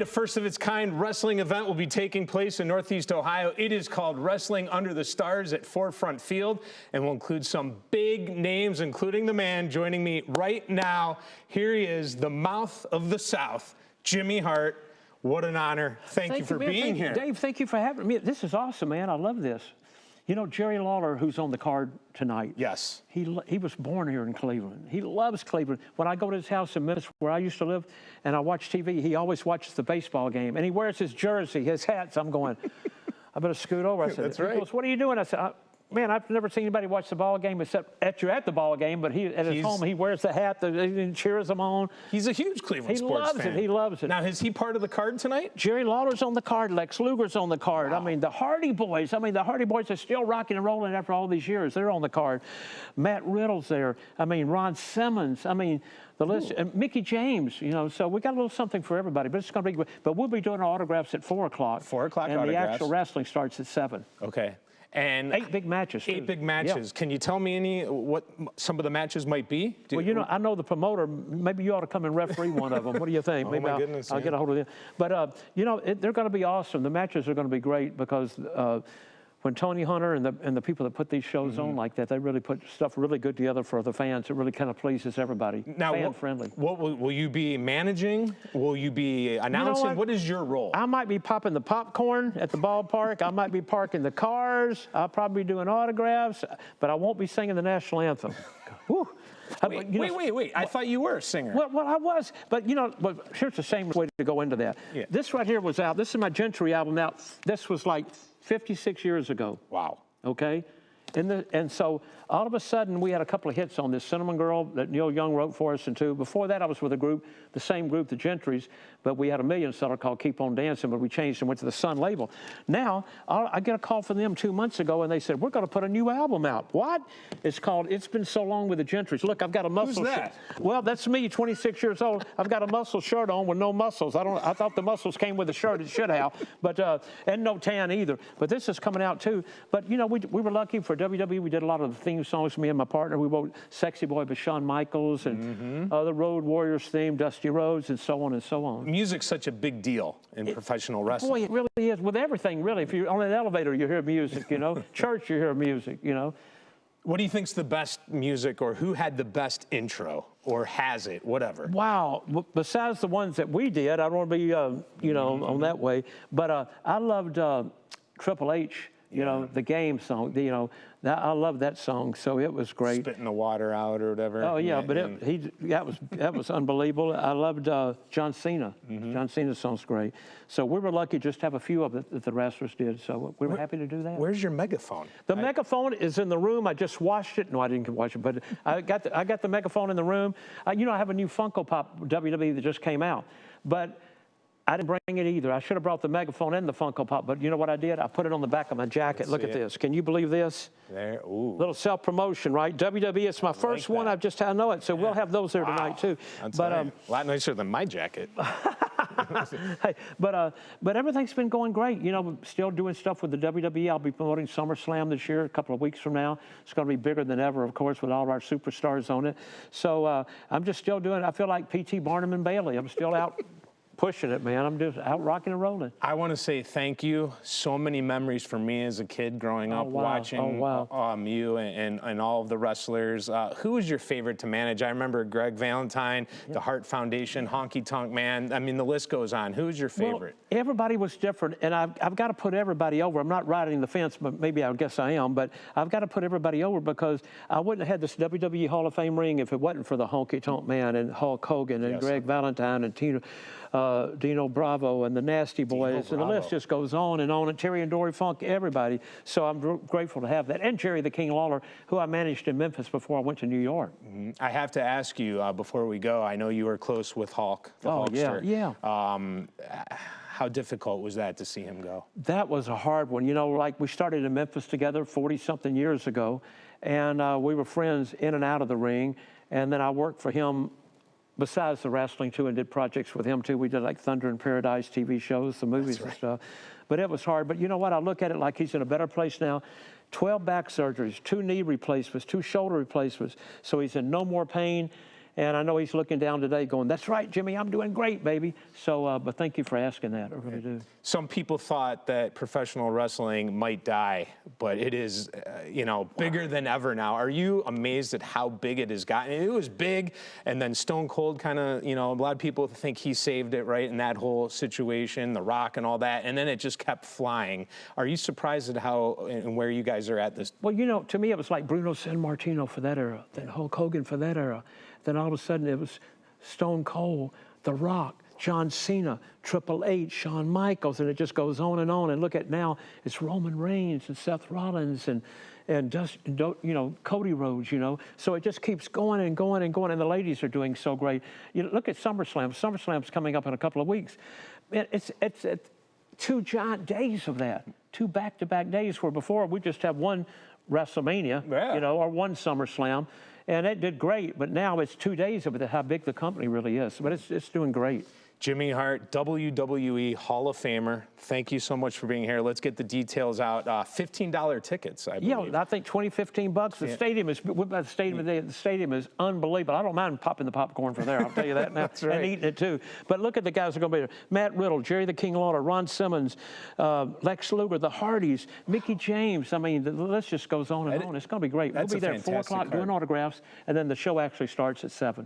A first of its kind wrestling event will be taking place in Northeast Ohio. It is called Wrestling Under the Stars at Forefront Field and will include some big names, including the man joining me right now. Here he is, the mouth of the South, Jimmy Hart. What an honor. Thank you for being here. Dave, thank you for having me. This is awesome, man. I love this. You know, Jerry Lawler, who's on the card tonight. Yes. He was born here in Cleveland. He loves Cleveland. When I go to his house in Memphis, where I used to live, and I watch TV, he always watches the baseball game. And he wears his jersey, his hats. I'm going, I better scoot over. I said, That's right. He goes, what are you doing? I said, man, I've never seen anybody watch the ball game except at the ball game, but at his home, he wears the hat and cheers them on. He's a huge Cleveland sports fan. He loves it. Now, is he part of the card tonight? Jerry Lawler's on the card. Lex Luger's on the card. Wow. I mean, the Hardy Boys. I mean, the Hardy Boys are still rocking and rolling after all these years. They're on the card. Matt Riddle's there. I mean, Ron Simmons. I mean, the list. And Mickey James, you know. So we got a little something for everybody. But it's going to be. But we'll be doing our autographs at 4 o'clock. 4 o'clock and autographs. The actual wrestling starts at 7. Okay. And 8 big matches. 8 big matches. Yeah. Can you tell me what some of the matches might be? Well, you know, I know the promoter. Maybe you ought to come and referee one of them. What do you think? Oh, maybe my goodness, I'll get a hold of them. But you know, they're going to be awesome. The matches are going to be great because when Tony Hunter and the people that put these shows on like that, they really put stuff really good together for the fans. It really kind of pleases everybody. Now, fan-friendly. What will you be managing? Will you be announcing? You know what is your role? I might be popping the popcorn at the ballpark. I might be parking the cars. I'll probably be doing autographs, but I won't be singing the national anthem. Whew. Wait. I thought you were a singer. Well, I was. But, you know, here's the same way to go into that. Yeah. This right here was out. This is my Gentry album out. This was like 56 years ago. Wow. Okay? And so all of a sudden we had a couple of hits on this. Cinnamon Girl that Neil Young wrote for us, and two. Before that I was with a group, the same group, the Gentrys, but we had a million seller called Keep On Dancing, but we changed and went to the Sun label. Now I get a call from them 2 months ago and they said, we're going to put a new album out. What? It's called It's Been So Long with the Gentrys. Look, I've got a muscle shirt. Well, that's me, 26 years old. I've got a muscle shirt on with no muscles. I thought the muscles came with the shirt. It should have, but and no tan either. But this is coming out too. But you know, we were lucky for WWE. We did a lot of the theme songs. Me and my partner, we wrote Sexy Boy by Shawn Michaels and the Road Warriors theme, Dusty Rhodes, and so on and so on. Music's such a big deal in professional wrestling. Boy, it really is. With everything, really. If you're on an elevator, you hear music, you know. Church, you hear music, you know. What do you think's the best music, or who had the best intro, or has it, whatever? Wow. Besides the ones that we did, I don't want to be, you know, on that way. But I loved Triple H, you know, the game song, you know. I love that song, so it was great. Spitting the water out or whatever. Oh yeah, but that was unbelievable. I loved John Cena. John Cena's song's great. So we were lucky just to have a few of it that the wrestlers did. So we were happy to do that. Where's your megaphone? The megaphone is in the room. I just washed it. No, I didn't wash it, but I got the megaphone in the room. You know, I have a new Funko Pop WWE that just came out, but I didn't bring it either. I should have brought the megaphone and the Funko Pop, but you know what I did? I put it on the back of my jacket. Look at this. Can you believe this? There, ooh. Little self-promotion, right? WWE, it's my first one. I know it, so we'll have those there tonight too. That's a lot nicer than my jacket. Hey, but everything's been going great. You know, still doing stuff with the WWE. I'll be promoting SummerSlam this year, a couple of weeks from now. It's going to be bigger than ever, of course, with all of our superstars on it. So I'm just still doing. I feel like P.T. Barnum and Bailey. I'm still out pushing it, man. I'm just out rocking and rolling. I want to say thank you. So many memories for me as a kid growing up watching you and all of the wrestlers. Who was your favorite to manage? I remember Greg Valentine, the Hart Foundation, Honky Tonk Man. I mean, the list goes on. Who was your favorite? Well, everybody was different, and I've got to put everybody over. I'm not riding the fence, but maybe I guess I am, but I've got to put everybody over because I wouldn't have had this WWE Hall of Fame ring if it wasn't for the Honky Tonk Man and Hulk Hogan and Greg Valentine and Dino Bravo and the Nasty Boys, and the list just goes on, and Terry and Dory Funk, everybody. So I'm grateful to have that. And Jerry the King Lawler, who I managed in Memphis before I went to New York. I have to ask you, before we go, I know you were close with Hulk, the Hulkster. Yeah. How difficult was that to see him go? That was a hard one. You know, like we started in Memphis together 40-something years ago, and we were friends in and out of the ring, and then I worked for him besides the wrestling too, and did projects with him too. We did like Thunder in Paradise TV shows, the movies and stuff. But it was hard. But you know what? I look at it like he's in a better place now. 12 back surgeries, 2 knee replacements, 2 shoulder replacements. So he's in no more pain. And I know he's looking down today going, that's right, Jimmy, I'm doing great, baby. So, but thank you for asking that. I really do. Some people thought that professional wrestling might die, but it is, you know, bigger than ever now. Are you amazed at how big it has gotten? It was big, and then Stone Cold kind of, you know, a lot of people think he saved it, right, in that whole situation, The Rock and all that, and then it just kept flying. Are you surprised at how and where you guys are at this? Well, you know, to me, it was like Bruno Sammartino for that era, then Hulk Hogan for that era. Then all of a sudden, it was Stone Cold, The Rock, John Cena, Triple H, Shawn Michaels, and it just goes on. And look at now, it's Roman Reigns and Seth Rollins and you know, Cody Rhodes, you know. So it just keeps going and going and going, and the ladies are doing so great. You know, look at SummerSlam. SummerSlam's coming up in a couple of weeks. It's 2 giant days of that, 2 back-to-back days, where before we just have one WrestleMania, you know, or one SummerSlam. And it did great, but now it's 2 days of it, how big the company really is. But it's doing great. Jimmy Hart, WWE Hall of Famer. Thank you so much for being here. Let's get the details out. $15 tickets, I believe. Yeah, I think 20, 15 bucks. The stadium is, the stadium is unbelievable. I don't mind popping the popcorn for there, I'll tell you that now. That's right. And eating it too. But look at the guys that are going to be there. Matt Riddle, Jerry the King Lawler, Ron Simmons, Lex Luger, the Hardys, Mickey James. I mean, the list just goes on and on. It's going to be great. We'll be there at 4 o'clock doing autographs, and then the show actually starts at 7.